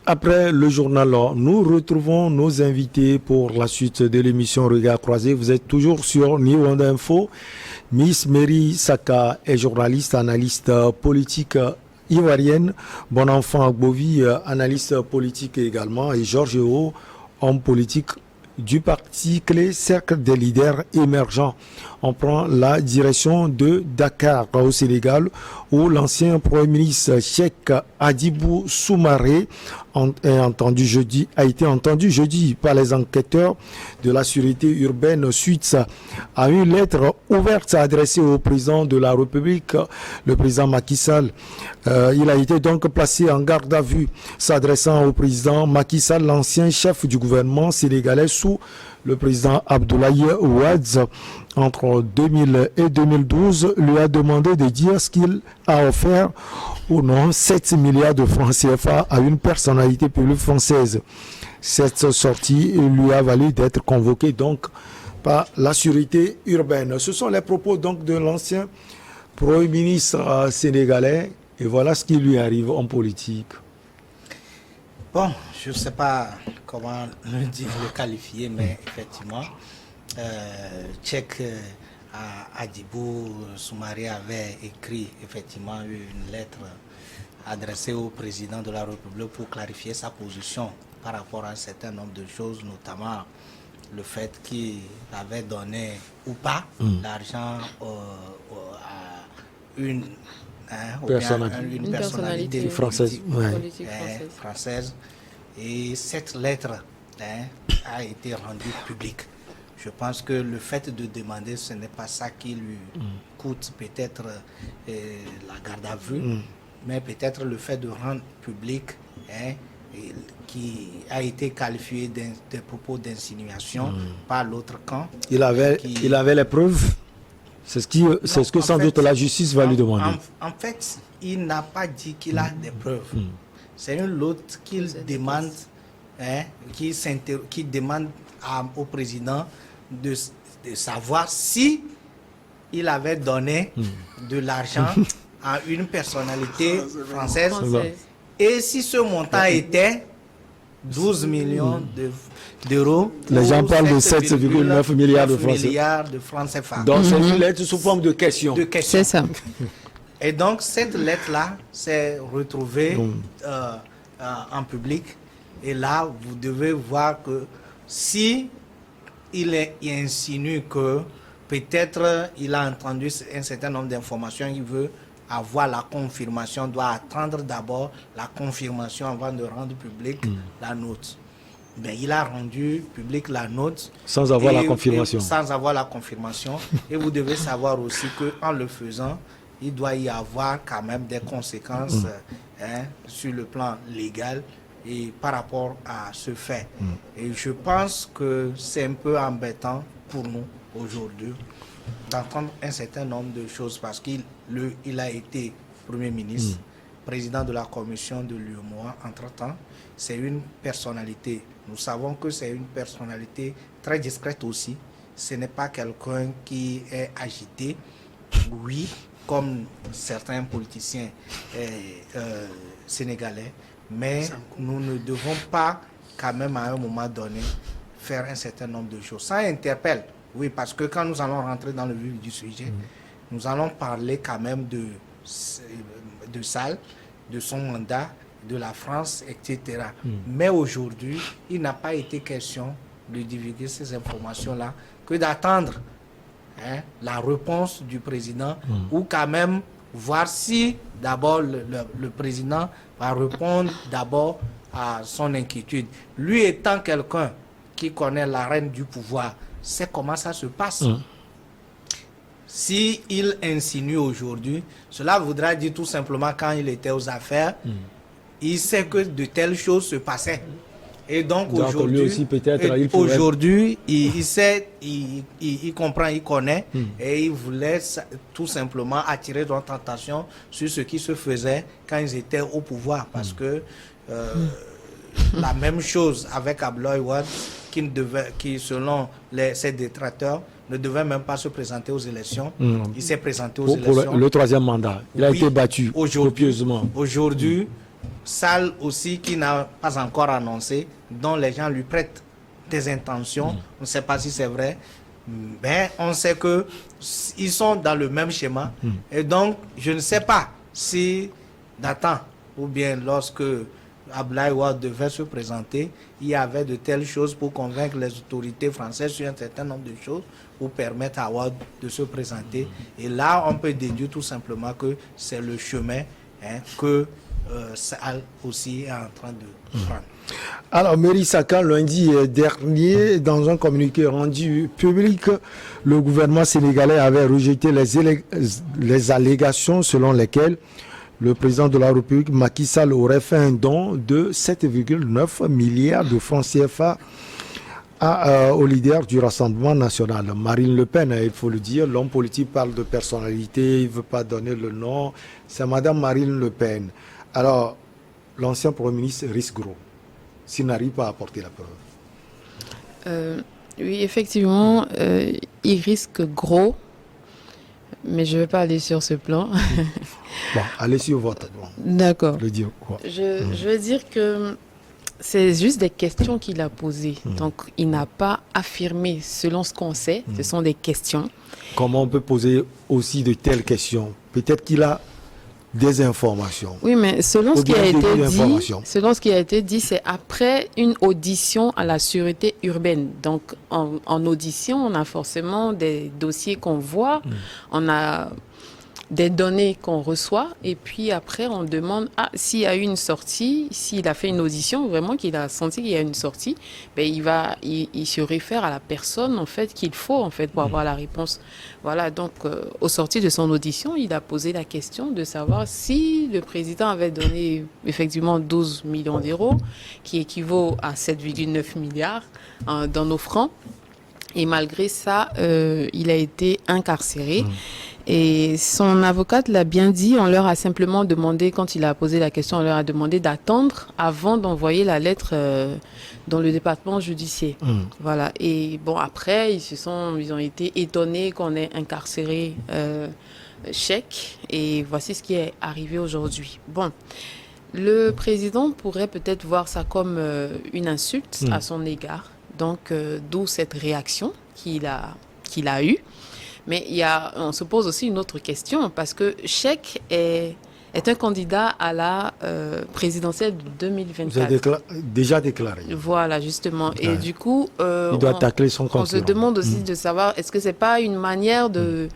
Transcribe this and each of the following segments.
Après le journal, nous retrouvons nos invités pour la suite de l'émission Regard croisé. Vous êtes toujours sur Niwanda Info. Miss Mary Saka est journaliste, analyste politique ivoirienne. Bon enfant Agbovi, analyste politique également. Et Georges Eo, homme politique du parti clé Cercle des leaders émergents. On prend la direction de Dakar au Sénégal où l'ancien Premier ministre Cheikh Hadjibou Soumaré a été entendu jeudi par les enquêteurs de la sûreté urbaine suite à une lettre ouverte adressée au président de la République, le président Macky Sall. Il a été donc placé en garde à vue s'adressant au président Macky Sall, l'ancien chef du gouvernement sénégalais sous le président Abdoulaye Wade, entre 2000 et 2012, lui a demandé de dire ce qu'il a offert ou non 7 milliards de francs CFA à une personnalité publique française. Cette sortie lui a valu d'être convoqué donc par la sûreté urbaine. Ce sont les propos donc de l'ancien Premier ministre sénégalais et voilà ce qui lui arrive en politique. Bon, je ne sais pas comment le qualifier, mais effectivement, Cheikh Hadjibou Soumaré avait écrit effectivement une lettre adressée au président de la République pour clarifier sa position par rapport à un certain nombre de choses, notamment le fait qu'il avait donné ou pas l'argent à une personnalité française. Française. Et cette lettre a été rendue publique. Je pense que le fait de demander, ce n'est pas ça qui lui coûte peut-être la garde à vue, mais peut-être le fait de rendre public qui a été qualifié de propos d'insinuation par l'autre camp. Il avait les preuves. C'est ce que sans doute la justice va lui demander. En fait, il n'a pas dit qu'il a des preuves. C'est une autre qu'il demande, qui demande au président de savoir si il avait donné de l'argent à une personnalité française et si ce montant était 12 millions d'euros. Les gens parlent de 7,9 milliards de francs CFA. Donc c'est une lettre sous forme de question. C'est ça. Et donc cette lettre-là s'est retrouvée en public. Et là, vous devez voir que si il insinue que peut-être il a entendu un certain nombre d'informations, il veut avoir la confirmation, doit attendre d'abord la confirmation avant de rendre publique la note. Mais il a rendu publique la note sans avoir la confirmation. Sans avoir la confirmation. Et vous devez savoir aussi qu'en le faisant, il doit y avoir quand même des conséquences sur le plan légal et par rapport à ce fait. Et je pense que c'est un peu embêtant pour nous aujourd'hui d'entendre un certain nombre de choses parce qu'il a été Premier ministre, président de la commission de l'UEMOA entre-temps. C'est une personnalité. Nous savons que c'est une personnalité très discrète aussi. Ce n'est pas quelqu'un qui est agité. Oui, comme certains politiciens sénégalais, mais nous ne devons pas quand même à un moment donné faire un certain nombre de choses. Ça interpelle, oui, parce que quand nous allons rentrer dans le vif du sujet, nous allons parler quand même de Sall, de son mandat, de la France, etc. Mais aujourd'hui, il n'a pas été question de divulguer ces informations-là que d'attendre la réponse du président ou quand même voir si d'abord le président va répondre d'abord à son inquiétude. Lui étant quelqu'un qui connaît l'arène du pouvoir, sait comment ça se passe. Si il insinue aujourd'hui, cela voudra dire tout simplement quand il était aux affaires, il sait que de telles choses se passaient. Et donc aujourd'hui, il sait, il comprend, il connaît, et il voulait tout simplement attirer notre attention sur ce qui se faisait quand ils étaient au pouvoir. Parce que la même chose avec Abdoulaye Wade, qui selon ses détracteurs, ne devait même pas se présenter aux élections. Il s'est présenté aux élections. Pour le troisième mandat. Il a été battu copieusement. Aujourd'hui, Sall aussi qui n'a pas encore annoncé, dont les gens lui prêtent des intentions. On ne sait pas si c'est vrai, mais on sait que ils sont dans le même schéma. Et donc, je ne sais pas si Nathan ou bien lorsque Abdoulaye Wade devait se présenter, il y avait de telles choses pour convaincre les autorités françaises sur un certain nombre de choses pour permettre à Wade de se présenter. Et là, on peut déduire tout simplement que c'est le chemin que Sall aussi est en train de prendre. Alors, Mairie Saka, lundi dernier, dans un communiqué rendu public, le gouvernement sénégalais avait rejeté les allégations selon lesquelles le président de la République, Macky Sall, aurait fait un don de 7,9 milliards de francs CFA au leader du Rassemblement national, Marine Le Pen. Il faut le dire, l'homme politique parle de personnalité, il ne veut pas donner le nom. C'est Madame Marine Le Pen. Alors, l'ancien Premier ministre risque gros s'il n'arrive pas à apporter la preuve. Oui, effectivement, il risque gros, mais je ne vais pas aller sur ce plan. Bon, allez sur votre plan. D'accord. Le dire quoi? Je veux dire que c'est juste des questions qu'il a posées. Donc, il n'a pas affirmé selon ce qu'on sait. Ce sont des questions. Comment on peut poser aussi de telles questions? Peut-être qu'il a des informations. Oui, mais selon ce qui a été dit, c'est après une audition à la sûreté urbaine. Donc, en audition, on a forcément des dossiers qu'on voit, on a des données qu'on reçoit, et puis après, on demande s'il y a eu une sortie, s'il a fait une audition, vraiment qu'il a senti qu'il y a une sortie, ben il se réfère à la personne en fait qu'il faut en fait pour avoir la réponse. Voilà, donc au sorti de son audition, il a posé la question de savoir si le président avait donné effectivement 12 millions d'euros, qui équivaut à 7,9 milliards dans nos francs, et malgré ça, il a été incarcéré. Et son avocate l'a bien dit, on leur a simplement demandé, quand il a posé la question, on leur a demandé d'attendre avant d'envoyer la lettre dans le département judiciaire. Voilà. Et bon, après, ils ont été étonnés qu'on ait incarcéré Cheikh. Et voici ce qui est arrivé aujourd'hui. Bon, le président pourrait peut-être voir ça comme une insulte à son égard. Donc, d'où cette réaction qu'il a eue. Mais on se pose aussi une autre question, parce que Cheikh est un candidat à la présidentielle de 2024. Vous avez déjà déclaré. Voilà, justement. Ouais. Et du coup, il doit tacler son concurrent. On se demande aussi de savoir, est-ce que ce n'est pas une manière de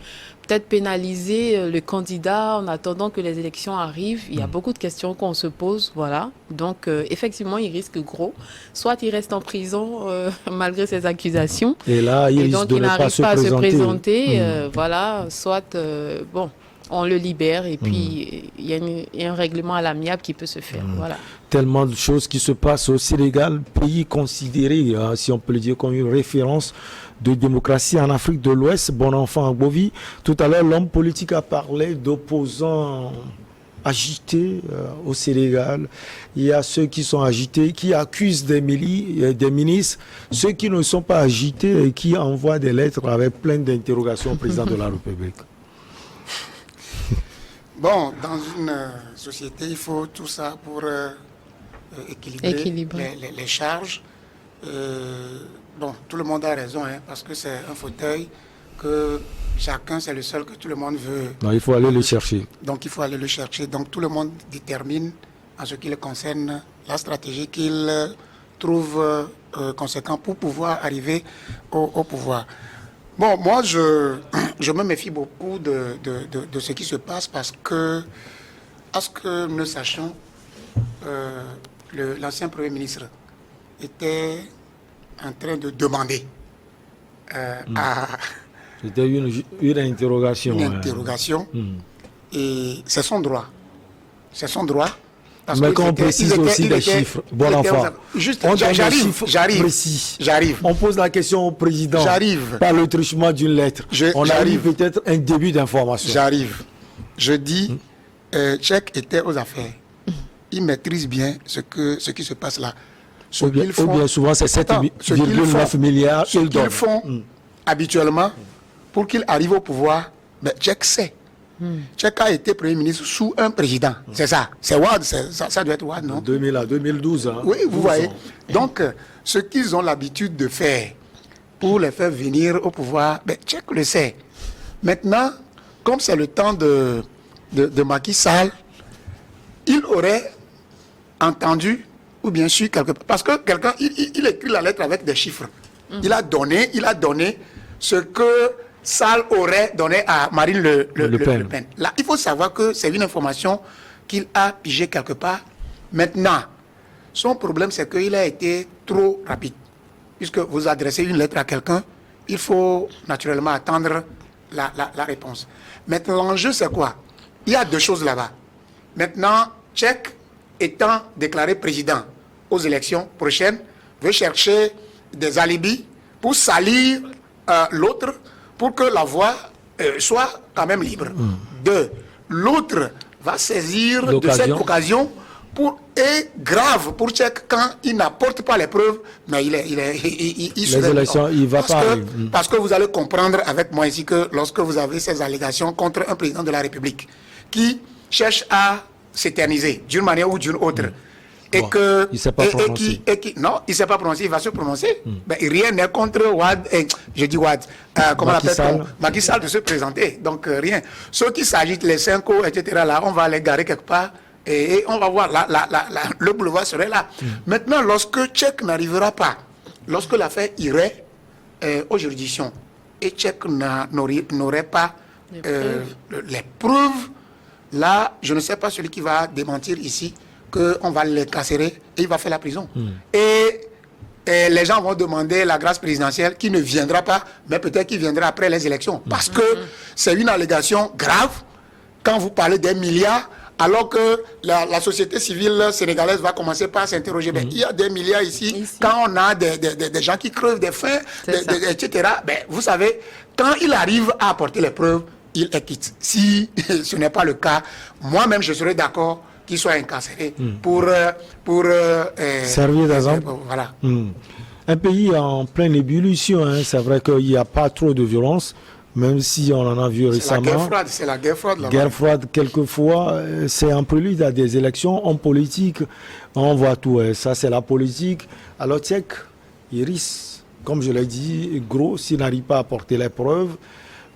peut-être pénaliser le candidat en attendant que les élections arrivent? Il y a beaucoup de questions qu'on se pose, voilà. Donc, effectivement, il risque gros. Soit il reste en prison malgré ses accusations. Et là, il n'arrive pas à se présenter. Voilà. Soit, on le libère et puis il y a un règlement à l'amiable qui peut se faire. Voilà. Tellement de choses qui se passent au Sénégal, pays considéré, si on peut le dire, comme une référence de démocratie en Afrique de l'Ouest. Bon enfant Bovi. Tout à l'heure, l'homme politique a parlé d'opposants agités au Sénégal. Il y a ceux qui sont agités, qui accusent des ministres, ceux qui ne sont pas agités et qui envoient des lettres avec plein d'interrogations au président de la République. Bon, dans une société, il faut tout ça pour équilibrer. Les charges. Bon, tout le monde a raison, parce que c'est un fauteuil que chacun, c'est le seul que tout le monde veut. Non, il faut aller le chercher. Donc, il faut aller le chercher. Donc, tout le monde détermine, en ce qui le concerne, la stratégie qu'il trouve conséquent pour pouvoir arriver au pouvoir. Bon, moi, je me méfie beaucoup de ce qui se passe parce que, à ce que nous sachions, l'ancien Premier ministre était en train de demander à... C'était une interrogation. Une interrogation. Et c'est son droit. C'est son droit. Mais quand on précise aussi des chiffres, bon enfant, juste, on donne des chiffres précis. J'arrive. On pose la question au président. J'arrive. Par le truchement d'une lettre. On arrive peut-être un début d'information. J'arrive. Je dis, Cheikh était aux affaires. Il maîtrise bien ce qui se passe là. Ou bien souvent, c'est 7,9 milliards. Ce qu'ils font habituellement pour qu'il arrive au pouvoir, mais Cheikh sait Tchèque a été Premier ministre sous un président. C'est ça. C'est Wade, ça doit être Wade, non? 2000 à 2012. Hein, oui, vous voyez. Donc, ce qu'ils ont l'habitude de faire pour les faire venir au pouvoir, Tchèque le sait. Maintenant, comme c'est le temps de Macky Sall, il aurait entendu, ou bien sûr, quelque part, parce que quelqu'un, il écrit la lettre avec des chiffres. Il a donné ce que Sall aurait donné à Marine Le Pen. Là, il faut savoir que c'est une information qu'il a pigée quelque part. Maintenant, son problème, c'est qu'il a été trop rapide. Puisque vous adressez une lettre à quelqu'un, il faut naturellement attendre la réponse. Maintenant, l'enjeu, c'est quoi? Il y a deux choses là-bas. Maintenant, Tchèque, étant déclaré président aux élections prochaines, veut chercher des alibis pour salir l'autre, pour que la voie soit quand même libre. Deux, l'autre va saisir de cette occasion est grave pour Tchèque quand il n'apporte pas les preuves, mais il les élections, il va pas. Parce que vous allez comprendre avec moi ici que lorsque vous avez ces allégations contre un président de la République qui cherche à s'éterniser d'une manière ou d'une autre, et que il s'est pas prononcé. Non, il s'est pas prononcé, il va se prononcer. Rien n'est contre Wade, je dis Wade, comment on l'appelle, Macky Sall de se présenter. Donc rien. Ceux qui s'agitent, les 5 etc. là, on va les garer quelque part. Et on va voir, le boulevard serait là. Maintenant, lorsque Tchèque n'arrivera pas, lorsque l'affaire irait aux juridictions, et Tchèque n'aurait pas les preuves, là, je ne sais pas celui qui va démentir ici, qu'on va l'incarcérer et il va faire la prison. Et les gens vont demander la grâce présidentielle qui ne viendra pas, mais peut-être qu'il viendra après les élections. Parce que c'est une allégation grave quand vous parlez des milliards, alors que la société civile sénégalaise va commencer par s'interroger. Il y a des milliards ici. Quand on a des gens qui crevent des faim, etc., vous savez, quand il arrive à apporter les preuves, il est quitte. Si ce n'est pas le cas, moi-même, je serais d'accord qu'il soit incarcéré pour servir d'exemple. Voilà. Un pays en pleine ébullition, hein. C'est vrai qu'il n'y a pas trop de violence. Même si on en a vu récemment. C'est la guerre froide. Guerre froide, quelquefois, c'est un prélude à des élections. En politique, on voit tout. Ça, c'est la politique. Alors, Tchèque, il risque, comme je l'ai dit, gros, s'il n'arrive pas à porter les preuves.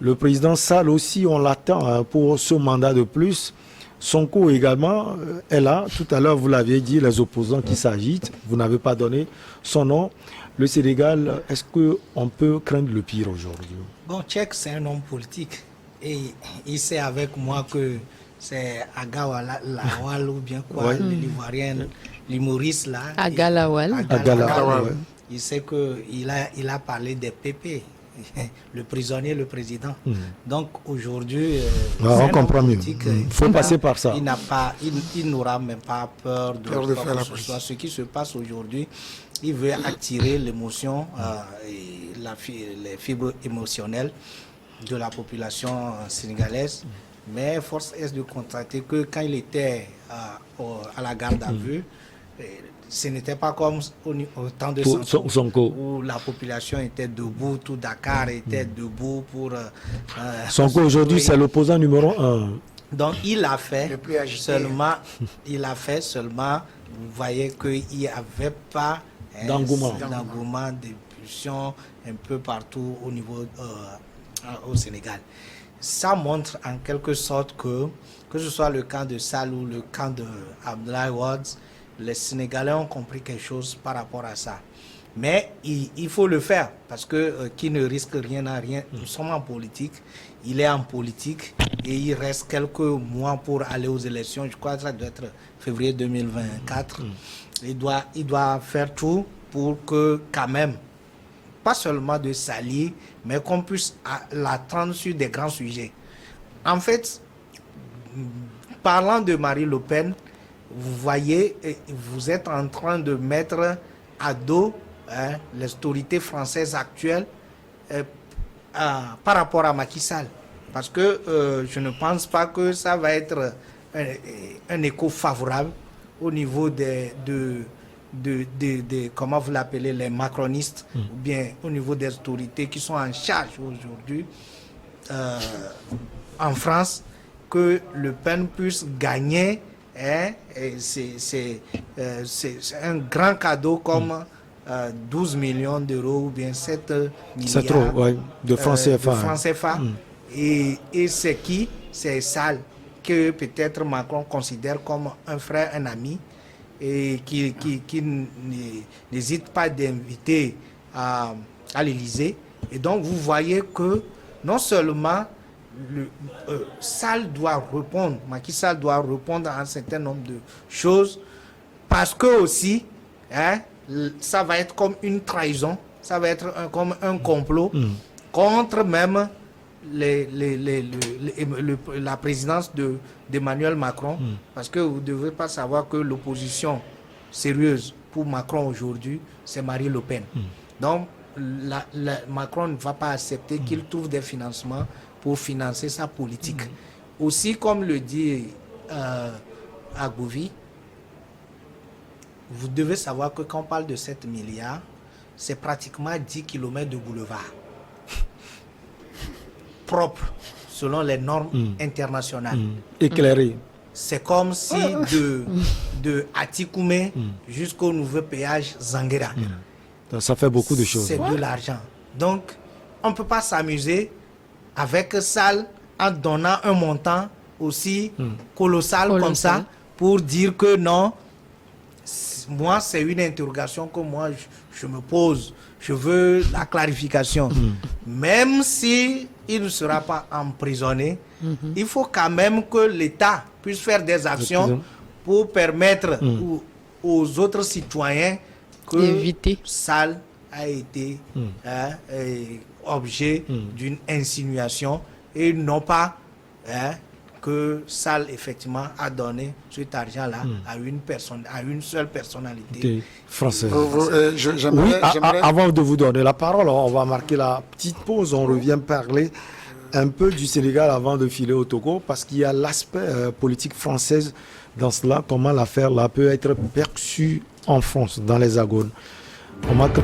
Le président Sall aussi, on l'attend pour ce mandat de plus. Sonko également est là. Tout à l'heure, vous l'aviez dit, les opposants qui s'agitent. Vous n'avez pas donné son nom. Le Sénégal, est-ce qu'on peut craindre le pire aujourd'hui? Bon, Tchèque, c'est un homme politique. Et il sait avec moi que c'est Aga Lawal ou bien quoi, l'Ivoirien, l'humoriste là. Aga Lawal. Il sait qu'il a parlé des PP, le prisonnier, le président. Donc aujourd'hui, on comprend mieux. Il faut passer par ça. Il n'aura même pas peur de faire la chose. Ce qui se passe aujourd'hui, il veut attirer l'émotion, les fibres émotionnelles de la population sénégalaise. Mais force est de constater que quand il était à la garde à vue, ce n'était pas comme au temps de Sonko, où la population était debout, tout Dakar était debout pour... Sonko aujourd'hui, c'est l'opposant numéro 1. Donc il a fait seulement, vous voyez qu'il n'y avait pas d'engouement, d'impulsion un peu partout au niveau au Sénégal. Ça montre en quelque sorte que ce soit le camp de Sall ou le camp de Abdoulaye Wade, les Sénégalais ont compris quelque chose par rapport à ça. Mais il faut le faire parce que qui ne risque rien à rien. Nous sommes en politique, il est en politique et il reste quelques mois pour aller aux élections. Je crois que ça doit être février 2024. Il doit faire tout pour que quand même, pas seulement de s'allier, mais qu'on puisse l'attendre sur des grands sujets. En fait, parlant de Marine Le Pen, vous voyez, vous êtes en train de mettre à dos les autorités françaises actuelles par rapport à Macky Sall. Parce que je ne pense pas que ça va être un écho favorable au niveau de comment vous l'appelez, les macronistes, ou bien au niveau des autorités qui sont en charge aujourd'hui en France que Le Pen puisse gagner, hein, c'est un grand cadeau comme 12 millions d'euros ou bien 7 milliards c'est trop, ouais, de francs CFA. Et c'est qui? C'est Sall, que peut-être Macron considère comme un frère, un ami, et qui n'hésite pas d'inviter à l'Élysée. Et donc vous voyez que non seulement Sall doit répondre, Macky Sall doit répondre à un certain nombre de choses, parce que aussi, hein, ça va être comme une trahison, ça va être comme un complot contre même la présidence d'Emmanuel Macron, parce que vous ne devez pas savoir que l'opposition sérieuse pour Macron aujourd'hui, c'est Marine Le Pen. Donc, Macron ne va pas accepter qu'il trouve des financements pour financer sa politique. Aussi, comme le dit Agbouvi, vous devez savoir que quand on parle de 7 milliards, c'est pratiquement 10 km de boulevard propre selon les normes internationales. Éclairé. C'est comme si de Atikoumé jusqu'au nouveau péage Zanguera. Ça fait beaucoup de choses. C'est de l'argent. Donc, on ne peut pas s'amuser avec Sall en donnant un montant aussi colossal comme ça pour dire que non. Moi, c'est une interrogation que moi, je me pose. Je veux la clarification. Même si il ne sera pas emprisonné, il faut quand même que l'État puisse faire des actions pour permettre aux autres citoyens que Sall a été objet d'une insinuation et non pas que Sall effectivement a donné cet argent-là à une personne, à une seule personnalité française. Oui, avant de vous donner la parole, on va marquer la petite pause. On revient parler un peu du Sénégal avant de filer au Togo, parce qu'il y a l'aspect politique française dans cela, comment l'affaire là peut être perçue en France, dans les Hexagones. On marque...